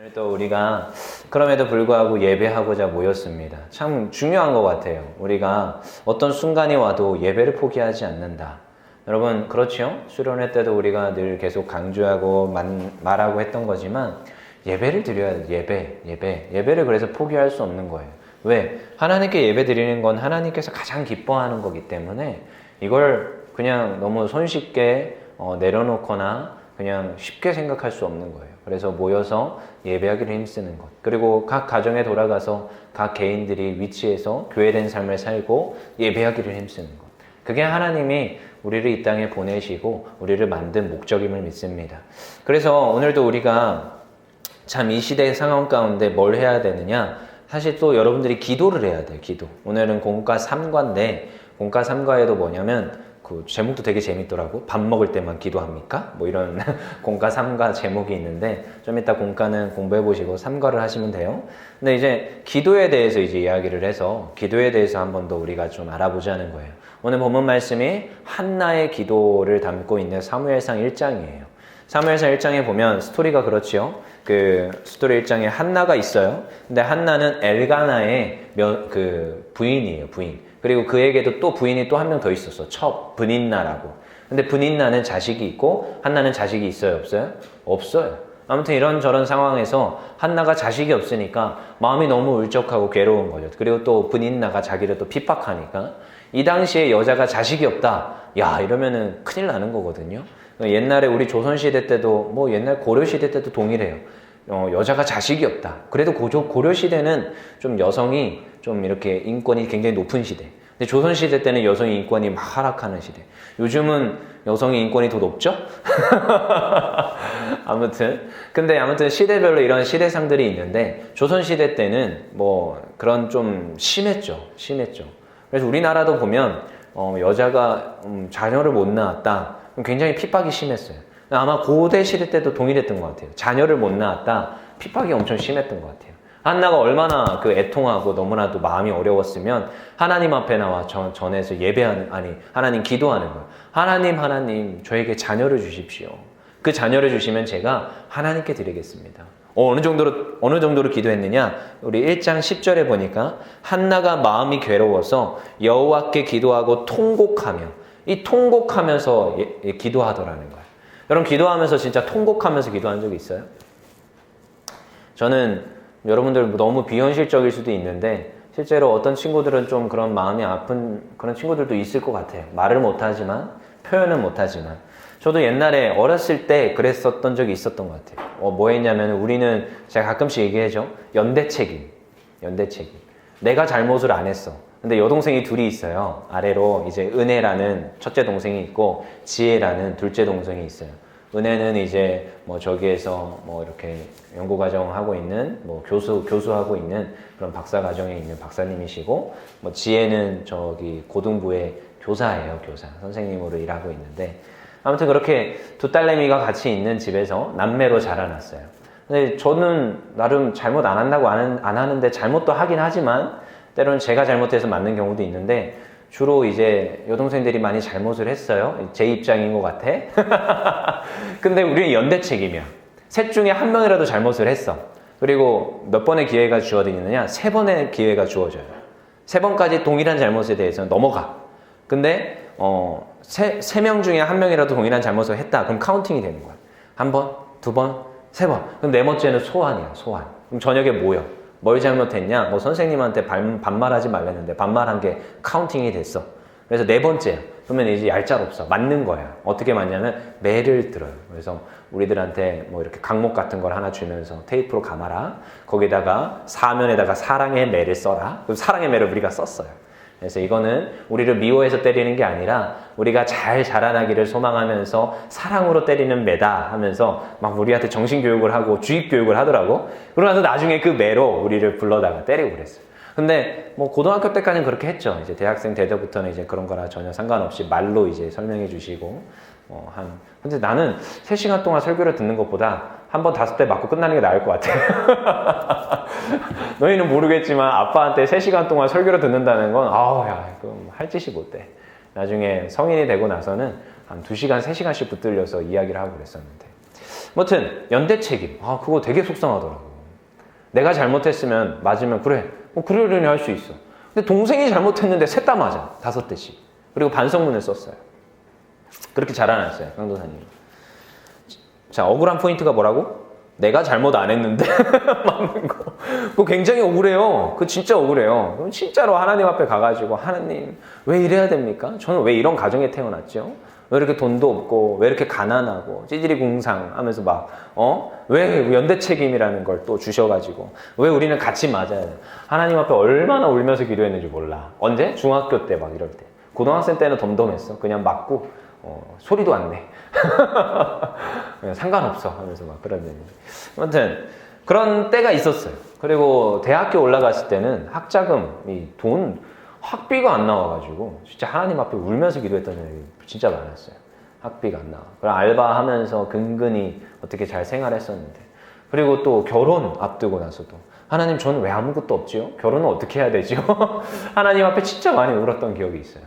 오늘 또 우리가 그럼에도 불구하고 예배하고자 모였습니다. 참 중요한 것 같아요. 우리가 어떤 순간이 와도 예배를 포기하지 않는다. 여러분 그렇죠? 수련회 때도 우리가 늘 계속 강조하고 말하고 했던 거지만 예배를 드려야 돼. 예배를 그래서 포기할 수 없는 거예요. 왜? 하나님께 예배 드리는 건 하나님께서 가장 기뻐하는 거기 때문에 이걸 그냥 너무 손쉽게 내려놓거나 그냥 쉽게 생각할 수 없는 거예요. 그래서 모여서 예배하기를 힘쓰는 것. 그리고 각 가정에 돌아가서 각 개인들이 위치해서 교회된 삶을 살고 예배하기를 힘쓰는 것. 그게 하나님이 우리를 이 땅에 보내시고 우리를 만든 목적임을 믿습니다. 그래서 오늘도 우리가 참 이 시대의 상황 가운데 뭘 해야 되느냐? 사실 또 여러분들이 기도를 해야 돼요. 기도. 오늘은 공과 3과인데 공과 3과에도 뭐냐면 그 제목도 되게 재밌더라고. 밥 먹을 때만 기도합니까? 뭐 이런 공과 3과 제목이 있는데 좀 이따 공과는 공부해 보시고 3과를 하시면 돼요. 근데 이제 기도에 대해서 이제 이야기를 해서 기도에 대해서 한 번 더 우리가 좀 알아보자는 거예요. 오늘 본문 말씀이 한나의 기도를 담고 있는 사무엘상 1장이에요. 사무엘상 1장에 보면 스토리가 그렇지요. 그 스토리 1장에 한나가 있어요. 근데 한나는 엘가나의 부인이에요. 부인. 그리고 그에게도 또 부인이 또 한 명 더 있었어. 첩브닌나라고. 근데 브닌나는 자식이 있고 한나는 자식이 있어요? 없어요? 없어요. 아무튼 이런저런 상황에서 한나가 자식이 없으니까 마음이 너무 울적하고 괴로운 거죠. 그리고 또 브닌나가 자기를 또 핍박하니까 이 당시에 여자가 자식이 없다. 야, 이러면은 큰일 나는 거거든요. 옛날에 우리 조선시대 때도 뭐 옛날 고려시대 때도 동일해요. 여자가 자식이 없다. 그래도 고려시대는 좀 여성이 좀 이렇게 인권이 굉장히 높은 시대. 근데 조선시대 때는 여성의 인권이 막 하락하는 시대. 요즘은 여성의 인권이 더 높죠? 아무튼 시대별로 이런 시대상들이 있는데 조선시대 때는 뭐 그런 좀 심했죠. 그래서 우리나라도 보면 여자가 자녀를 못 낳았다. 굉장히 핍박이 심했어요. 아마 고대 시대 때도 동일했던 것 같아요. 자녀를 못 낳았다. 핍박이 엄청 심했던 것 같아요. 한나가 얼마나 애통하고 너무나도 마음이 어려웠으면 하나님 앞에 나와 전에서 하나님 기도하는 거예요. 하나님, 저에게 자녀를 주십시오. 그 자녀를 주시면 제가 하나님께 드리겠습니다. 어느 정도로 기도했느냐? 우리 1장 10절에 보니까 한나가 마음이 괴로워서 여호와께 기도하고 통곡하며 이 통곡하면서 기도하더라는 거예요. 여러분 기도하면서 진짜 통곡하면서 기도한 적이 있어요? 저는 여러분들 너무 비현실적일 수도 있는데 실제로 어떤 친구들은 좀 그런 마음이 아픈 그런 친구들도 있을 것 같아요. 말을 못하지만 표현은 못하지만 저도 옛날에 어렸을 때 그랬었던 적이 있었던 것 같아요. 뭐 했냐면 우리는 제가 가끔씩 얘기하죠. 연대책임. 내가 잘못을 안 했어. 근데 여동생이 둘이 있어요. 아래로 이제 은혜라는 첫째 동생이 있고 지혜라는 둘째 동생이 있어요. 은혜는 이제 뭐 저기에서 뭐 이렇게 연구과정 하고 있는 뭐 교수하고 있는 그런 박사과정에 있는 박사님이시고 뭐 지혜는 저기 고등부의 교사예요. 교사. 선생님으로 일하고 있는데 아무튼 그렇게 두 딸내미가 같이 있는 집에서 남매로 자라났어요. 근데 저는 나름 잘못 안 한다고 안 하는데 잘못도 하긴 하지만 때로는 제가 잘못해서 맞는 경우도 있는데 주로 이제 여동생들이 많이 잘못을 했어요. 제 입장인 것 같아. 근데 우리는 연대 책임이야. 셋 중에 한 명이라도 잘못을 했어. 그리고 몇 번의 기회가 주어지느냐? 3번의 기회가 주어져요. 3번까지 동일한 잘못에 대해서 넘어가. 근데 3명 중에 한 명이라도 동일한 잘못을 했다. 그럼 카운팅이 되는 거야. 1번, 2번, 3번. 그럼 4번째는 소환이야. 소환. 그럼 저녁에 모여. 뭘 잘못했냐? 뭐 선생님한테 반말하지 말랬는데 반말한 게 카운팅이 됐어. 그래서 4번째야. 그러면 이제 얄짤없어. 맞는 거야. 어떻게 맞냐면 매를 들어요. 그래서 우리들한테 뭐 이렇게 강목 같은 걸 하나 주면서 테이프로 감아라. 거기다가 사면에다가 사랑의 매를 써라. 그럼 사랑의 매를 우리가 썼어요. 그래서 이거는 우리를 미워해서 때리는 게 아니라 우리가 잘 자라나기를 소망하면서 사랑으로 때리는 매다 하면서 막 우리한테 정신교육을 하고 주입교육을 하더라고. 그러고 나서 나중에 그 매로 우리를 불러다가 때리고 그랬어요. 근데 뭐 고등학교 때까지는 그렇게 했죠. 이제 대학생 때부터는 이제 그런 거랑 전혀 상관없이 말로 이제 설명해 주시고 근데 나는 3시간 동안 설교를 듣는 것보다 한 번 5대 맞고 끝나는 게 나을 것 같아. 너희는 모르겠지만 아빠한테 3시간 동안 설교를 듣는다는 건 그럼 할 짓이 못 돼. 나중에 성인이 되고 나서는 한 2시간, 3시간씩 붙들려서 이야기를 하고 그랬었는데 아무튼 연대 책임. 그거 되게 속상하더라고. 내가 잘못했으면 맞으면 그래, 뭐 그러려니 할 수 있어. 근데 동생이 잘못했는데 셋 다 맞아. 5대씩. 그리고 반성문을 썼어요. 그렇게 자라났어요, 강도사님. 자, 억울한 포인트가 뭐라고? 내가 잘못 안 했는데 맞는 거. 그거 굉장히 억울해요. 그거 진짜 억울해요. 그럼 진짜로 하나님 앞에 가가지고 하나님 왜 이래야 됩니까? 저는 왜 이런 가정에 태어났죠? 왜 이렇게 돈도 없고 왜 이렇게 가난하고 찌질이 궁상 하면서 막 왜 연대 책임이라는 걸 또 주셔가지고 왜 우리는 같이 맞아야 돼? 하나님 앞에 얼마나 울면서 기도했는지 몰라. 언제? 중학교 때 막 이럴 때. 고등학생 때는 덤덤했어. 그냥 맞고 소리도 안 내. 상관없어 하면서 막 그러는데. 아무튼 그런 때가 있었어요. 그리고 대학교 올라갔을 때는 학자금, 돈, 학비가 안 나와가지고 진짜 하나님 앞에 울면서 기도했던 적이 진짜 많았어요. 학비가 안 나와. 그럼 알바하면서 근근히 어떻게 잘 생활했었는데. 그리고 또 결혼 앞두고 나서도 하나님 저는 왜 아무것도 없지요? 결혼은 어떻게 해야 되지요? 하나님 앞에 진짜 많이 울었던 기억이 있어요.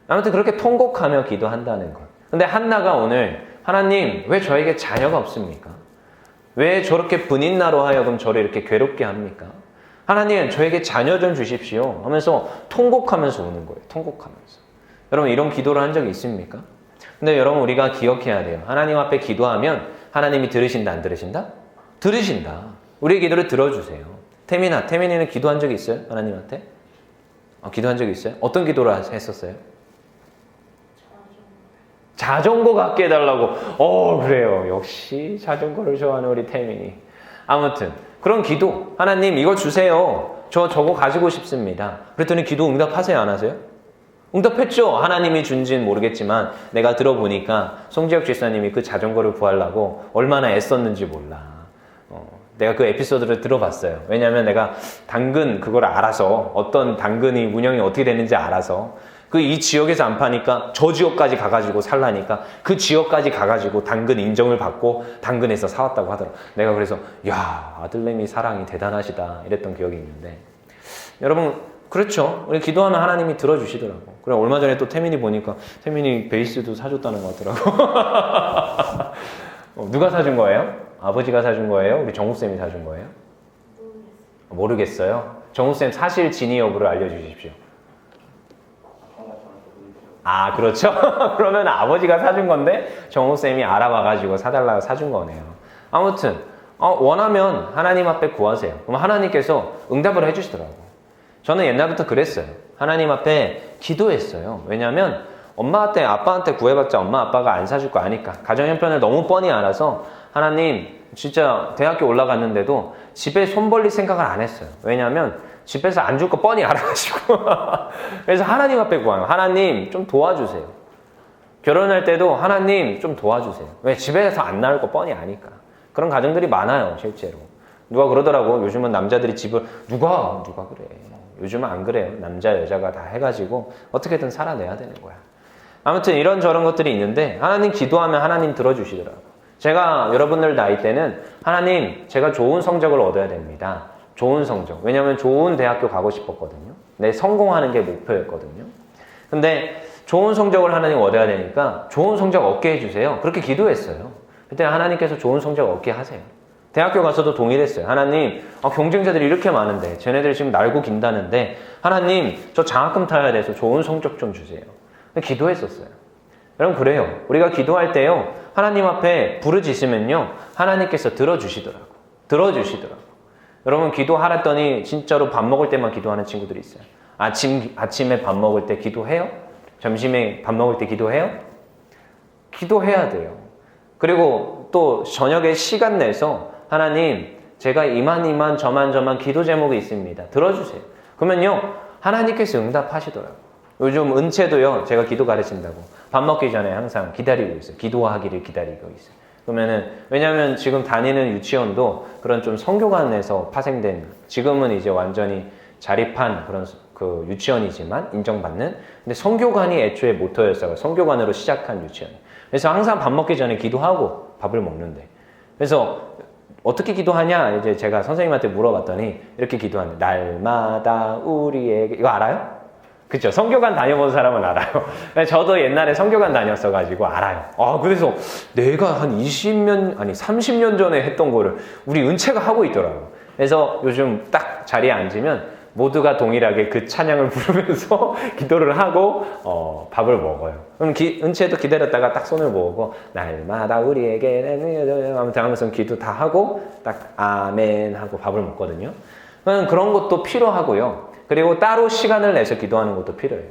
아무튼 그렇게 통곡하며 기도한다는 것. 근데 한나가 오늘 하나님 왜 저에게 자녀가 없습니까? 왜 저렇게 분인나로 하여금 저를 이렇게 괴롭게 합니까? 하나님 저에게 자녀 좀 주십시오 하면서 통곡하면서 우는 거예요. 통곡하면서. 여러분 이런 기도를 한 적이 있습니까? 근데 여러분 우리가 기억해야 돼요. 하나님 앞에 기도하면 하나님이 들으신다 안 들으신다? 들으신다. 우리의 기도를 들어주세요. 태민이는 기도한 적이 있어요? 하나님한테? 기도한 적이 있어요? 어떤 기도를 했었어요? 자전거 갖게 해달라고. 그래요. 역시 자전거를 좋아하는 우리 태민이. 아무튼 그런 기도. 하나님 이거 주세요. 저거 가지고 싶습니다. 그랬더니 기도 응답하세요? 안 하세요? 응답했죠. 하나님이 준지는 모르겠지만 내가 들어보니까 송지혁 집사님이 그 자전거를 구하려고 얼마나 애썼는지 몰라. 내가 그 에피소드를 들어봤어요. 왜냐하면 내가 당근 그걸 알아서 어떤 당근이 운영이 어떻게 되는지 알아서 이 지역에서 안 파니까 저 지역까지 가가지고 살라니까 그 지역까지 가가지고 당근 인정을 받고 당근에서 사왔다고 하더라고. 내가 그래서 야 아들내미 사랑이 대단하시다 이랬던 기억이 있는데 여러분 그렇죠. 우리 기도하면 하나님이 들어주시더라고. 그래 얼마 전에 또 태민이 보니까 태민이 베이스도 사줬다는 것 같더라고. 누가 사준 거예요? 아버지가 사준 거예요? 우리 정우쌤이 사준 거예요? 모르겠어요. 정우쌤 사실 진위 여부를 알려주십시오. 그렇죠? 그러면 아버지가 사준 건데 정우쌤이 알아봐가지고 사달라고 사준 거네요. 아무튼 원하면 하나님 앞에 구하세요. 그럼 하나님께서 응답을 해주시더라고. 저는 옛날부터 그랬어요. 하나님 앞에 기도했어요. 왜냐하면 엄마한테 아빠한테 구해봤자 엄마 아빠가 안 사줄 거 아니까. 가정 형편을 너무 뻔히 알아서 하나님 진짜 대학교 올라갔는데도 집에 손 벌릴 생각을 안 했어요. 왜냐하면 집에서 안 줄 거 뻔히 알아가지고. 그래서 하나님 앞에 구하요. 하나님 좀 도와주세요. 결혼할 때도 하나님 좀 도와주세요. 왜? 집에서 안 나올 거 뻔히 아니까. 그런 가정들이 많아요, 실제로. 누가 그러더라고. 요즘은 남자들이 집을 누가 그래. 요즘은 안 그래요. 남자 여자가 다 해가지고 어떻게든 살아내야 되는 거야. 아무튼 이런저런 것들이 있는데 하나님 기도하면 하나님 들어주시더라고. 제가 여러분들 나이 때는 하나님 제가 좋은 성적을 얻어야 됩니다. 좋은 성적. 왜냐하면 좋은 대학교 가고 싶었거든요. 성공하는 게 목표였거든요. 근데 좋은 성적을 하나님 얻어야 되니까 좋은 성적 얻게 해주세요. 그렇게 기도했어요. 그때 하나님께서 좋은 성적 얻게 하세요. 대학교 가서도 동일했어요. 하나님 경쟁자들이 이렇게 많은데 쟤네들 지금 날고 긴다는데 하나님 저 장학금 타야 돼서 좋은 성적 좀 주세요. 기도했었어요. 여러분 그래요. 우리가 기도할 때요. 하나님 앞에 부르짖으면요. 하나님께서 들어주시더라고. 여러분 기도하랬더니 진짜로 밥 먹을 때만 기도하는 친구들이 있어요. 아침에 밥 먹을 때 기도해요? 점심에 밥 먹을 때 기도해요? 기도해야 돼요. 그리고 또 저녁에 시간 내서 하나님 제가 이만 저만 기도 제목이 있습니다. 들어주세요. 그러면요 하나님께서 응답하시더라고요. 요즘 은채도요 제가 기도 가르친다고 밥 먹기 전에 항상 기다리고 있어요. 기도하기를 기다리고 있어요. 그러면은 왜냐하면 지금 다니는 유치원도 그런 좀 성교관에서 파생된 지금은 이제 완전히 자립한 그런 그 유치원이지만 인정받는 근데 성교관이 애초에 모토였어요. 성교관으로 시작한 유치원. 그래서 항상 밥 먹기 전에 기도하고 밥을 먹는데 그래서 어떻게 기도하냐 이제 제가 선생님한테 물어봤더니 이렇게 기도하는데 날마다 우리에게 이거 알아요? 그쵸. 성교관 다녀본 사람은 알아요. 저도 옛날에 성교관 다녔어가지고 알아요. 그래서 내가 한 30년 전에 했던 거를 우리 은채가 하고 있더라고요. 그래서 요즘 딱 자리에 앉으면 모두가 동일하게 그 찬양을 부르면서 기도를 하고 밥을 먹어요. 그럼 은채도 기다렸다가 딱 손을 모으고 날마다 우리에게 아무튼 하면서 기도 다 하고 딱 아멘 하고 밥을 먹거든요. 그런 것도 필요하고요. 그리고 따로 시간을 내서 기도하는 것도 필요해요.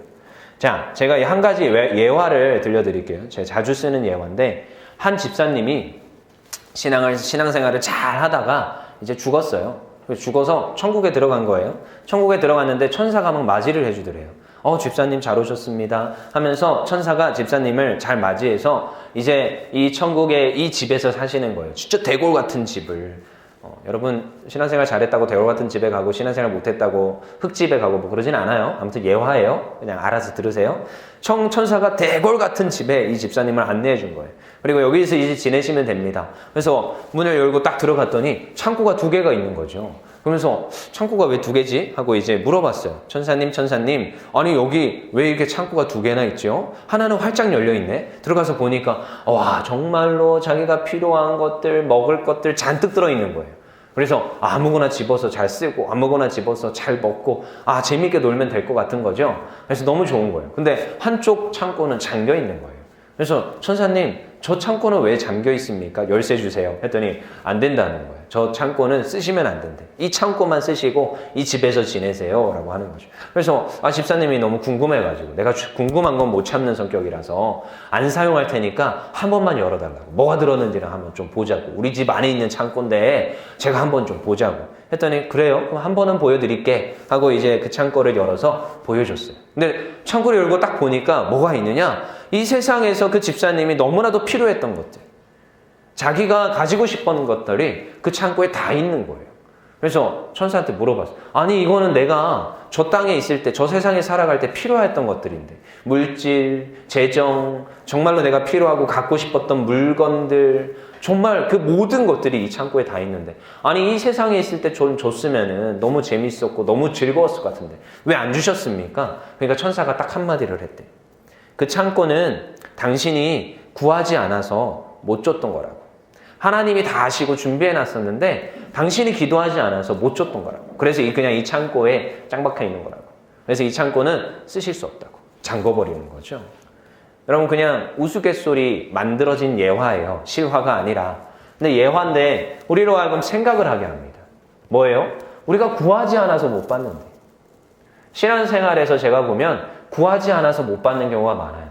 자, 제가 한 가지 예화를 들려드릴게요. 제가 자주 쓰는 예화인데 한 집사님이 신앙생활을 잘 하다가 이제 죽었어요. 죽어서 천국에 들어간 거예요. 천국에 들어갔는데 천사가 막 맞이를 해주더래요. 집사님 잘 오셨습니다 하면서 천사가 집사님을 잘 맞이해서 이제 이 천국의 이 집에서 사시는 거예요. 진짜 대골 같은 집을. 여러분 신앙생활 잘했다고 대골 같은 집에 가고 신앙생활 못했다고 흙집에 가고 뭐 그러진 않아요. 아무튼 예화예요. 그냥 알아서 들으세요. 천사가 대골 같은 집에 이 집사님을 안내해 준 거예요. 그리고 여기서 이제 지내시면 됩니다. 그래서 문을 열고 딱 들어갔더니 창고가 2개가 있는 거죠. 그러면서 창고가 왜 2개지? 하고 이제 물어봤어요. 천사님, 아니 여기 왜 이렇게 창고가 2개나 있죠? 하나는 활짝 열려있네? 들어가서 보니까 와 정말로 자기가 필요한 것들, 먹을 것들 잔뜩 들어있는 거예요. 그래서 아무거나 집어서 잘 쓰고 아무거나 집어서 잘 먹고 재밌게 놀면 될 것 같은 거죠. 그래서 너무 좋은 거예요. 근데 한쪽 창고는 잠겨 있는 거예요. 그래서 천사님 저 창고는 왜 잠겨 있습니까? 열쇠 주세요 했더니 안 된다는 거예요. 저 창고는 쓰시면 안 된대. 이 창고만 쓰시고 이 집에서 지내세요 라고 하는 거죠. 그래서 집사님이 너무 궁금해가지고 내가 궁금한 건 못 참는 성격이라서 안 사용할 테니까 한 번만 열어달라고. 뭐가 들었는지를 한번 좀 보자고. 우리 집 안에 있는 창고인데 제가 한번 좀 보자고 했더니 그래요? 그럼 한 번은 보여드릴게 하고 이제 그 창고를 열어서 보여줬어요. 근데 창고를 열고 딱 보니까 뭐가 있느냐? 이 세상에서 그 집사님이 너무나도 필요했던 것들, 자기가 가지고 싶었던 것들이 그 창고에 다 있는 거예요. 그래서 천사한테 물어봤어요. 아니 이거는 내가 저 땅에 있을 때, 저 세상에 살아갈 때 필요했던 것들인데, 물질, 재정, 정말로 내가 필요하고 갖고 싶었던 물건들, 정말 그 모든 것들이 이 창고에 다 있는데, 아니 이 세상에 있을 때 좀 줬으면은 너무 재밌었고 너무 즐거웠을 것 같은데 왜 안 주셨습니까? 그러니까 천사가 딱 한마디를 했대. 그 창고는 당신이 구하지 않아서 못 줬던 거라고. 하나님이 다 아시고 준비해 놨었는데 당신이 기도하지 않아서 못 줬던 거라고. 그래서 그냥 이 창고에 짱 박혀 있는 거라고. 그래서 이 창고는 쓰실 수 없다고. 잠궈버리는 거죠. 여러분 그냥 우스갯소리 만들어진 예화예요. 실화가 아니라. 근데 예화인데 우리로 하여금 생각을 하게 합니다. 뭐예요? 우리가 구하지 않아서 못 받는데. 신앙생활에서 제가 보면 구하지 않아서 못 받는 경우가 많아요.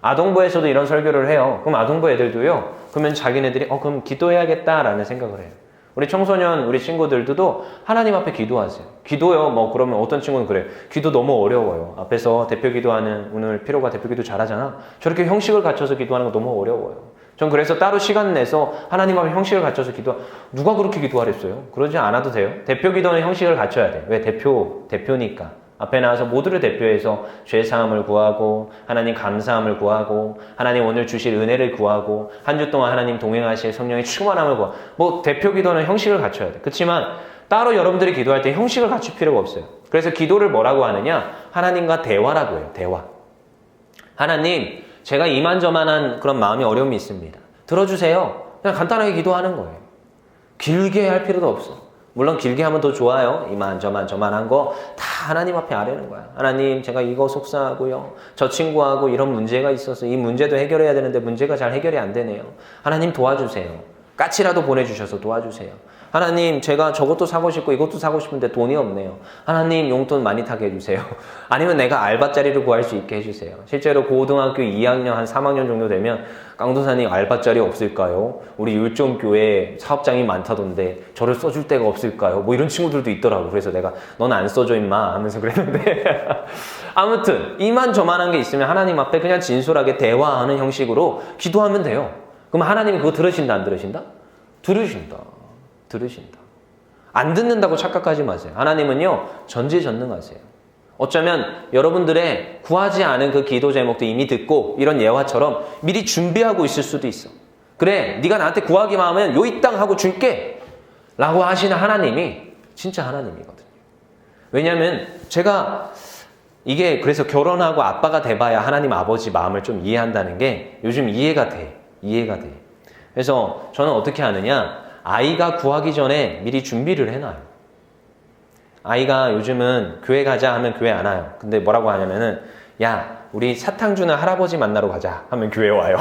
아동부에서도 이런 설교를 해요. 그럼 아동부 애들도요. 그러면 자기네들이 그럼 기도해야겠다라는 생각을 해요. 우리 청소년, 우리 친구들도 하나님 앞에 기도하세요. 기도요. 뭐 그러면 어떤 친구는 그래요. 기도 너무 어려워요. 앞에서 대표 기도하는 오늘 피로가 대표 기도 잘하잖아. 저렇게 형식을 갖춰서 기도하는 거 너무 어려워요. 전 그래서 따로 시간 내서 하나님 앞에 형식을 갖춰서 누가 그렇게 기도하랬어요? 그러지 않아도 돼요. 대표 기도는 형식을 갖춰야 돼요. 왜? 대표니까. 앞에 나와서 모두를 대표해서 죄사함을 구하고 하나님 감사함을 구하고 하나님 오늘 주실 은혜를 구하고 한 주 동안 하나님 동행하실 성령의 충만함을 구하고 뭐 대표 기도는 형식을 갖춰야 돼. 그렇지만 따로 여러분들이 기도할 때 형식을 갖출 필요가 없어요. 그래서 기도를 뭐라고 하느냐? 하나님과 대화라고 해요. 대화. 하나님 제가 이만저만한 그런 마음의 어려움이 있습니다. 들어주세요. 그냥 간단하게 기도하는 거예요. 길게 할 필요도 없어. 물론 길게 하면 더 좋아요. 저만한 거 다 하나님 앞에 아뢰는 거야. 하나님 제가 이거 속상하고요. 저 친구하고 이런 문제가 있어서 이 문제도 해결해야 되는데 문제가 잘 해결이 안 되네요. 하나님 도와주세요. 까치라도 보내주셔서 도와주세요. 하나님 제가 저것도 사고 싶고 이것도 사고 싶은데 돈이 없네요. 하나님 용돈 많이 타게 해주세요. 아니면 내가 알바자리를 구할 수 있게 해주세요. 실제로 고등학교 2학년 한 3학년 정도 되면 강도사님 알바자리 없을까요? 우리 율종교회 사업장이 많다던데 저를 써줄 데가 없을까요? 뭐 이런 친구들도 있더라고. 그래서 내가 넌 안 써줘 임마 하면서 그랬는데 아무튼 이만저만한 게 있으면 하나님 앞에 그냥 진솔하게 대화하는 형식으로 기도하면 돼요. 그럼 하나님이 그거 들으신다 안 들으신다? 들으신다. 안 듣는다고 착각하지 마세요. 하나님은요 전지전능하세요. 어쩌면 여러분들의 구하지 않은 그 기도 제목도 이미 듣고 이런 예화처럼 미리 준비하고 있을 수도 있어. 그래 네가 나한테 구하기만 하면 요 이 땅 하고 줄게 라고 하시는 하나님이 진짜 하나님이거든요. 왜냐하면 제가 이게 그래서 결혼하고 아빠가 돼봐야 하나님 아버지 마음을 좀 이해한다는 게 요즘 이해가 돼. 그래서 저는 어떻게 하느냐, 아이가 구하기 전에 미리 준비를 해놔요. 아이가 요즘은 교회 가자 하면 교회 안 와요. 근데 뭐라고 하냐면은 야, 우리 사탕 주는 할아버지 만나러 가자 하면 교회 와요.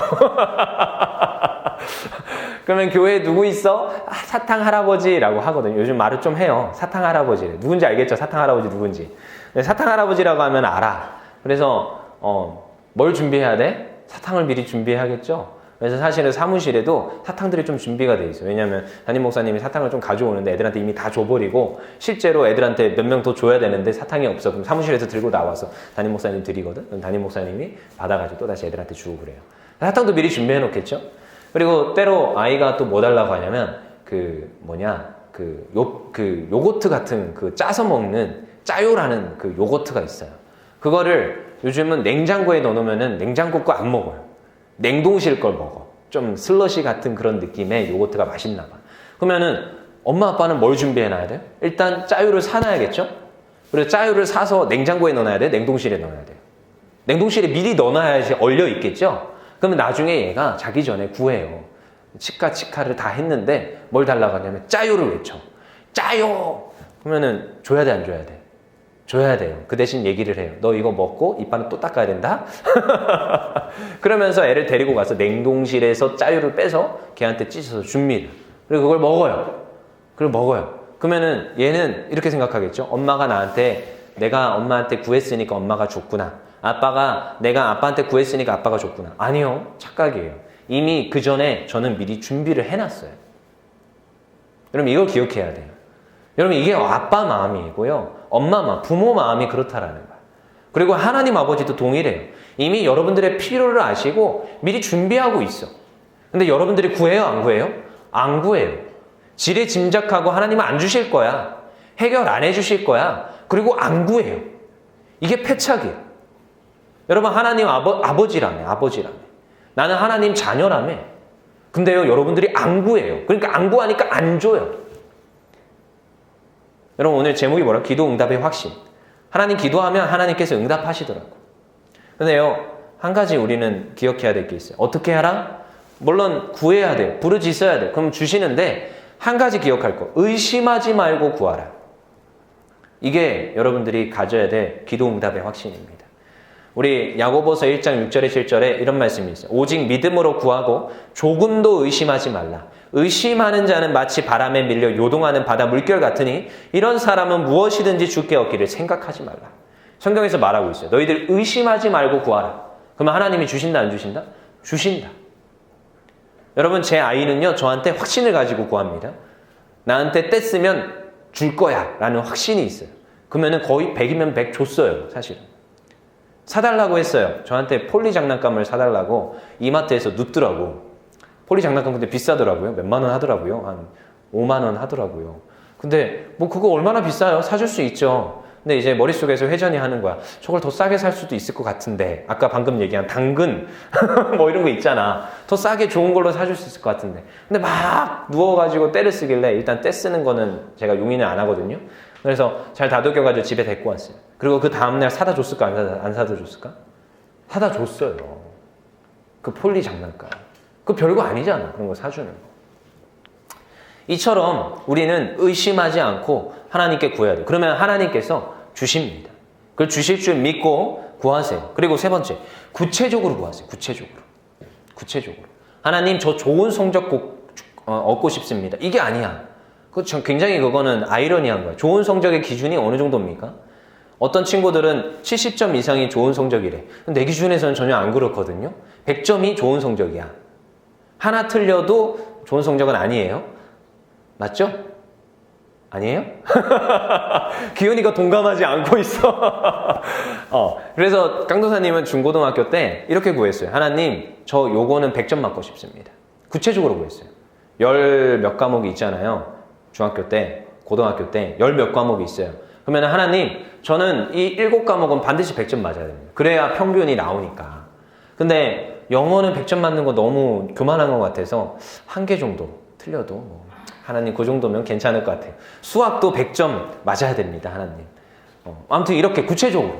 그러면 교회에 누구 있어? 아, 사탕 할아버지라고 하거든요. 요즘 말을 좀 해요. 사탕 할아버지. 누군지 알겠죠? 사탕 할아버지 누군지. 사탕 할아버지라고 하면 알아. 그래서 뭘 준비해야 돼? 사탕을 미리 준비해야겠죠? 그래서 사실은 사무실에도 사탕들이 좀 준비가 돼 있어요. 왜냐하면 담임 목사님이 사탕을 좀 가져오는데 애들한테 이미 다 줘버리고 실제로 애들한테 몇 명 더 줘야 되는데 사탕이 없어. 그럼 사무실에서 들고 나와서 담임 목사님 드리거든. 그럼 담임 목사님이 받아가지고 또 다시 애들한테 주고 그래요. 사탕도 미리 준비해 놓겠죠? 그리고 때로 아이가 또 뭐 달라고 하냐면 요거트 같은 그 짜서 먹는 짜요라는 그 요거트가 있어요. 그거를 요즘은 냉장고에 넣어놓으면은 냉장고 거 안 먹어요. 냉동실 걸 먹어. 좀 슬러시 같은 그런 느낌의 요거트가 맛있나 봐. 그러면은 엄마 아빠는 뭘 준비해놔야 돼요? 일단 짜유를 사놔야겠죠? 그리고 짜유를 사서 냉장고에 넣어놔야 돼? 냉동실에 넣어야 돼요? 냉동실에 미리 넣어놔야지 얼려 있겠죠? 그러면 나중에 얘가 자기 전에 구해요. 치카를 다 했는데 뭘 달라고 하냐면 짜유를 외쳐. 짜요! 그러면은 줘야 돼, 안 줘야 돼? 줘야 돼요. 그 대신 얘기를 해요. 너 이거 먹고 이빨은 또 닦아야 된다? 그러면서 애를 데리고 가서 냉동실에서 짜유를 빼서 걔한테 찢어서 줍니다. 그리고 그걸 먹어요. 그러면은 얘는 이렇게 생각하겠죠. 내가 엄마한테 구했으니까 엄마가 줬구나. 내가 아빠한테 구했으니까 아빠가 줬구나. 아니요. 착각이에요. 이미 그 전에 저는 미리 준비를 해놨어요. 여러분 이걸 기억해야 돼요. 여러분 이게 아빠 마음이고요. 엄마 마음, 부모 마음이 그렇다라는 거예요. 그리고 하나님 아버지도 동일해요. 이미 여러분들의 필요를 아시고 미리 준비하고 있어. 근데 여러분들이 구해요? 안 구해요? 안 구해요. 지레 짐작하고 하나님은 안 주실 거야. 해결 안 해주실 거야. 그리고 안 구해요. 이게 패착이에요. 여러분 하나님 아버지라며. 나는 하나님 자녀라며. 근데요 여러분들이 안 구해요. 그러니까 안 구하니까 안 줘요. 여러분 오늘 제목이 뭐라? 기도 응답의 확신. 하나님 기도하면 하나님께서 응답하시더라고. 근데요 한 가지 우리는 기억해야 될 게 있어요. 어떻게 하라? 물론 구해야 돼요. 부르짖어야 돼요. 그럼 주시는데 한 가지 기억할 거. 의심하지 말고 구하라. 이게 여러분들이 가져야 될 기도 응답의 확신입니다. 우리 야고보서 1장 6절에 7절에 이런 말씀이 있어요. 오직 믿음으로 구하고 조금도 의심하지 말라. 의심하는 자는 마치 바람에 밀려 요동하는 바다 물결 같으니 이런 사람은 무엇이든지 주께 얻기를 생각하지 말라. 성경에서 말하고 있어요. 너희들 의심하지 말고 구하라. 그러면 하나님이 주신다 안 주신다? 주신다. 여러분 제 아이는요 저한테 확신을 가지고 구합니다. 나한테 뗐으면 줄 거야 라는 확신이 있어요. 그러면 거의 100이면 100 줬어요. 사실은. 사달라고 했어요. 저한테 폴리 장난감을 사달라고 이마트에서 눕더라고. 폴리 장난감 근데 비싸더라고요. 몇만 원 하더라고요. 한 5만 원 하더라고요. 근데 뭐 그거 얼마나 비싸요? 사줄 수 있죠. 근데 이제 머릿속에서 회전이 하는 거야. 저걸 더 싸게 살 수도 있을 것 같은데. 아까 방금 얘기한 당근 뭐 이런 거 있잖아. 더 싸게 좋은 걸로 사줄 수 있을 것 같은데. 근데 막 누워가지고 떼를 쓰길래 일단 떼 쓰는 거는 제가 용인을 안 하거든요. 그래서 잘 다독여가지고 집에 데리고 왔어요. 그리고 그 다음날 사다 줬을까 안 사다 줬을까? 사다 줬어요. 그 폴리 장난감. 그 별거 아니잖아. 그런 거 사주는 거. 이처럼 우리는 의심하지 않고 하나님께 구해야 돼요. 그러면 하나님께서 주십니다. 그걸 주실 줄 믿고 구하세요. 그리고 세 번째, 구체적으로 구하세요. 구체적으로. 하나님 저 좋은 성적 꼭 얻고 싶습니다. 이게 아니야. 굉장히 그거는 아이러니한 거야. 좋은 성적의 기준이 어느 정도입니까? 어떤 친구들은 70점 이상이 좋은 성적이래. 내 기준에서는 전혀 안 그렇거든요. 100점이 좋은 성적이야. 하나 틀려도 좋은 성적은 아니에요. 맞죠? 아니에요? 기훈이가 동감하지 않고 있어. 그래서 깡도사님은 중고등학교 때 이렇게 구했어요. 하나님, 저 요거는 100점 맞고 싶습니다. 구체적으로 구했어요. 열 몇 과목이 있잖아요. 중학교 때, 고등학교 때 열 몇 과목이 있어요. 그러면 하나님, 저는 이 7과목은 반드시 100점 맞아야 됩니다. 그래야 평균이 나오니까. 근데 영어는 100점 맞는 거 너무 교만한 것 같아서 한 개 정도 틀려도 뭐 하나님 그 정도면 괜찮을 것 같아요. 수학도 100점 맞아야 됩니다. 하나님. 아무튼 이렇게 구체적으로.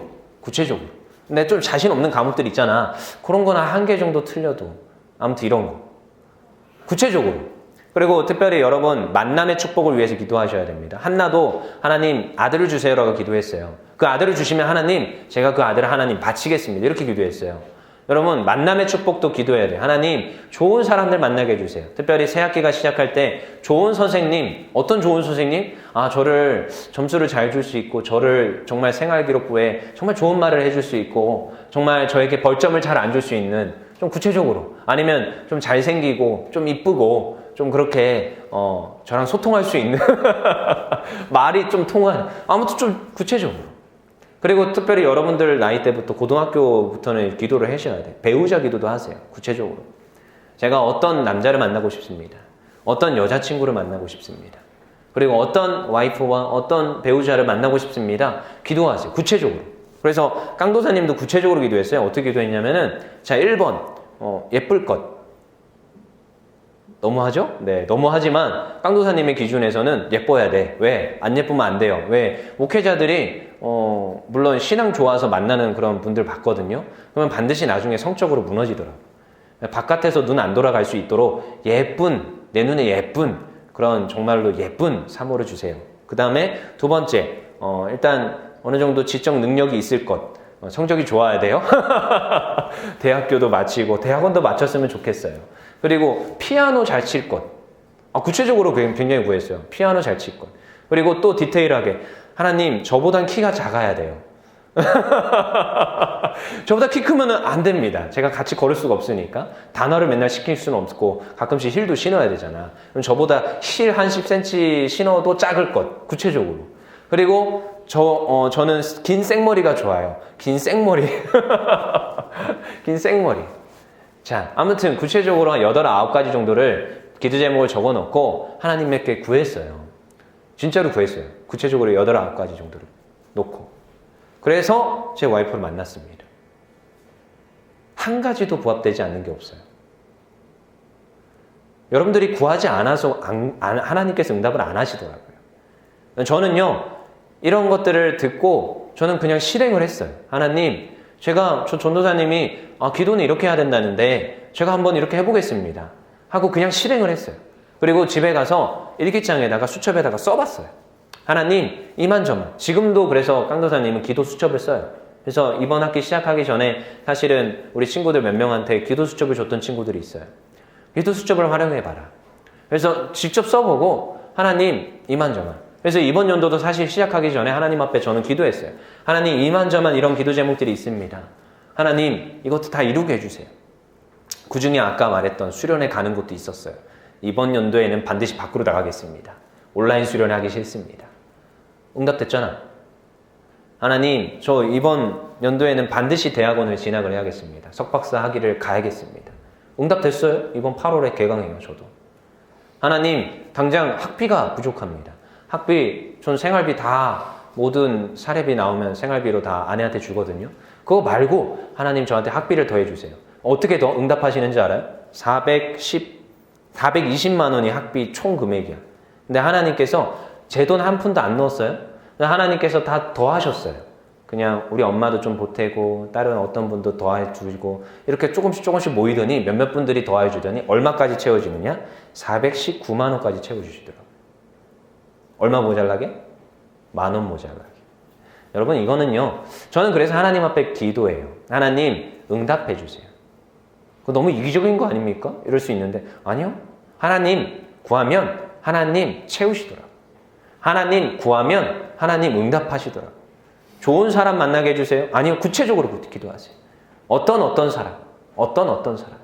근데 좀 자신 없는 과목들 있잖아. 그런 거나 한 개 정도 틀려도 아무튼 이런 거. 구체적으로. 그리고 특별히 여러분 만남의 축복을 위해서 기도하셔야 됩니다. 한나도 하나님 아들을 주세요라고 기도했어요. 그 아들을 주시면 하나님 제가 그 아들을 하나님 바치겠습니다. 이렇게 기도했어요. 여러분 만남의 축복도 기도해야 돼요. 하나님 좋은 사람들 만나게 해주세요. 특별히 새학기가 시작할 때 좋은 선생님, 어떤 좋은 선생님? 저를 점수를 잘 줄 수 있고 저를 정말 생활기록부에 정말 좋은 말을 해줄 수 있고 정말 저에게 벌점을 잘 안 줄 수 있는 좀 구체적으로 아니면 좀 잘생기고 좀 이쁘고 좀 그렇게 저랑 소통할 수 있는 말이 좀 통하는 아무튼 좀 구체적으로 그리고 특별히 여러분들 나이 때부터 고등학교부터는 기도를 하셔야 돼요. 배우자 기도도 하세요. 구체적으로. 제가 어떤 남자를 만나고 싶습니다. 어떤 여자친구를 만나고 싶습니다. 그리고 어떤 와이프와 어떤 배우자를 만나고 싶습니다. 기도하세요. 구체적으로. 그래서 깡도사님도 구체적으로 기도했어요. 어떻게 기도했냐면은 자 1번 예쁠 것. 너무하죠? 네, 너무하지만 깡도사님의 기준에서는 예뻐야 돼. 왜? 안 예쁘면 안 돼요. 왜? 목회자들이 물론 신앙 좋아서 만나는 그런 분들 봤거든요. 그러면 반드시 나중에 성적으로 무너지더라고요. 바깥에서 눈 안 돌아갈 수 있도록 예쁜, 내 눈에 예쁜 그런 정말로 예쁜 사모를 주세요. 그 다음에 두 번째, 일단 어느 정도 지적 능력이 있을 것. 성적이 좋아야 돼요. 대학교도 마치고 대학원도 마쳤으면 좋겠어요. 그리고 피아노 잘 칠 것. 구체적으로 굉장히 구했어요. 피아노 잘 칠 것. 그리고 또 디테일하게 하나님 저보단 키가 작아야 돼요. 저보다 키 크면 안 됩니다. 제가 같이 걸을 수가 없으니까 단어를 맨날 시킬 수는 없고 가끔씩 힐도 신어야 되잖아. 그럼 저보다 힐 한 10cm 신어도 작을 것. 구체적으로. 그리고 저는 긴 생머리가 좋아요. 긴 생머리. 긴 생머리. 자, 아무튼 구체적으로 한 8, 9가지 정도를 기도 제목을 적어 놓고 하나님께 구했어요. 진짜로 구했어요. 구체적으로 8, 9가지 정도를 놓고. 그래서 제 와이프를 만났습니다. 한 가지도 부합되지 않는 게 없어요. 여러분들이 구하지 않아서 하나님께서 응답을 안 하시더라고요. 저는요, 이런 것들을 듣고 저는 그냥 실행을 했어요. 하나님, 저 전도사님이 기도는 이렇게 해야 된다는데 제가 한번 이렇게 해보겠습니다. 하고 그냥 실행을 했어요. 그리고 집에 가서 일기장에다가 수첩에다가 써봤어요. 하나님, 이만저만. 지금도 그래서 깡도사님은 기도 수첩을 써요. 그래서 이번 학기 시작하기 전에 사실은 우리 친구들 몇 명한테 기도 수첩을 줬던 친구들이 있어요. 기도 수첩을 활용해봐라. 그래서 직접 써보고 하나님, 이만저만. 그래서 이번 연도도 사실 시작하기 전에 하나님 앞에 저는 기도했어요. 하나님 이만저만 이런 기도 제목들이 있습니다. 하나님 이것도 다 이루게 해주세요. 그중에 아까 말했던 수련회 가는 곳도 있었어요. 이번 연도에는 반드시 밖으로 나가겠습니다. 온라인 수련회 하기 싫습니다. 응답됐잖아. 하나님 저 이번 연도에는 반드시 대학원을 진학을 해야겠습니다. 석박사 학위를 가야겠습니다. 응답됐어요. 이번 8월에 개강해요. 저도. 하나님 당장 학비가 부족합니다. 학비, 전 생활비 다 모든 사례비 나오면 생활비로 다 아내한테 주거든요. 그거 말고 하나님 저한테 학비를 더 해주세요. 어떻게 더 응답하시는지 알아요? 420만 원이 학비 총 금액이야. 근데 하나님께서 제 돈 한 푼도 안 넣었어요. 하나님께서 다 더 하셨어요. 그냥 우리 엄마도 좀 보태고 다른 어떤 분도 더 해주고 이렇게 조금씩 모이더니 몇몇 분들이 더 해주더니 얼마까지 채워지느냐? 419만 원까지 채워주시더라고요. 얼마 모자라게? 10,000원 모자라게. 여러분 이거는요. 저는 그래서 하나님 앞에 기도해요. 하나님 응답해 주세요. 그거 너무 이기적인 거 아닙니까? 이럴 수 있는데 아니요. 하나님 구하면 하나님 채우시더라고요. 하나님 구하면 하나님 응답하시더라고요. 좋은 사람 만나게 해주세요. 아니요. 구체적으로 기도하세요. 어떤 사람. 어떤 사람.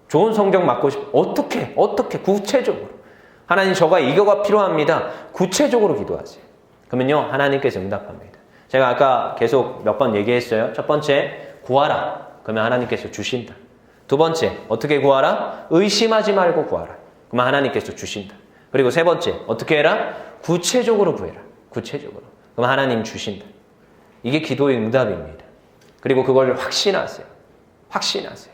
좋은 성적 받고 싶어. 어떻게 구체적으로. 하나님 저가 이거가 필요합니다. 구체적으로 기도하세요. 그러면요 하나님께서 응답합니다. 제가 아까 계속 몇 번 얘기했어요. 첫 번째 구하라. 그러면 하나님께서 주신다. 두 번째 어떻게 구하라? 의심하지 말고 구하라. 그러면 하나님께서 주신다. 그리고 세 번째 어떻게 해라? 구체적으로 구해라. 구체적으로. 그럼 하나님 주신다. 이게 기도의 응답입니다. 그리고 그걸 확신하세요. 확신하세요.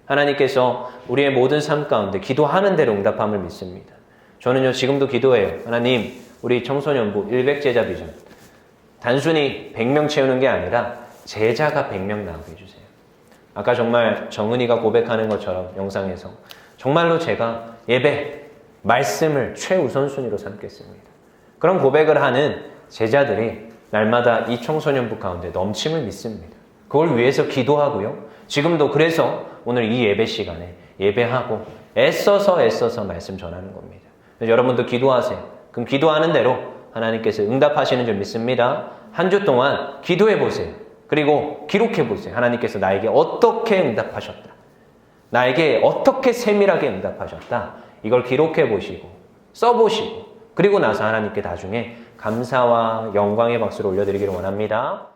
하나님께서 우리의 모든 삶 가운데 기도하는 대로 응답함을 믿습니다. 저는요 지금도 기도해요. 하나님 우리 청소년부 100제자 비전 단순히 100명 채우는 게 아니라 제자가 100명 나오게 해주세요. 아까 정말 정은이가 고백하는 것처럼 영상에서 정말로 제가 예배 말씀을 최우선순위로 삼겠습니다. 그런 고백을 하는 제자들이 날마다 이 청소년부 가운데 넘침을 믿습니다. 그걸 위해서 기도하고요. 지금도 그래서 오늘 이 예배 시간에 예배하고 애써서 말씀 전하는 겁니다. 여러분도 기도하세요. 그럼 기도하는 대로 하나님께서 응답하시는 줄 믿습니다. 한 주 동안 기도해 보세요. 그리고 기록해 보세요. 하나님께서 나에게 어떻게 응답하셨다. 나에게 어떻게 세밀하게 응답하셨다. 이걸 기록해 보시고 써보시고 그리고 나서 하나님께 나중에 감사와 영광의 박수를 올려드리기를 원합니다.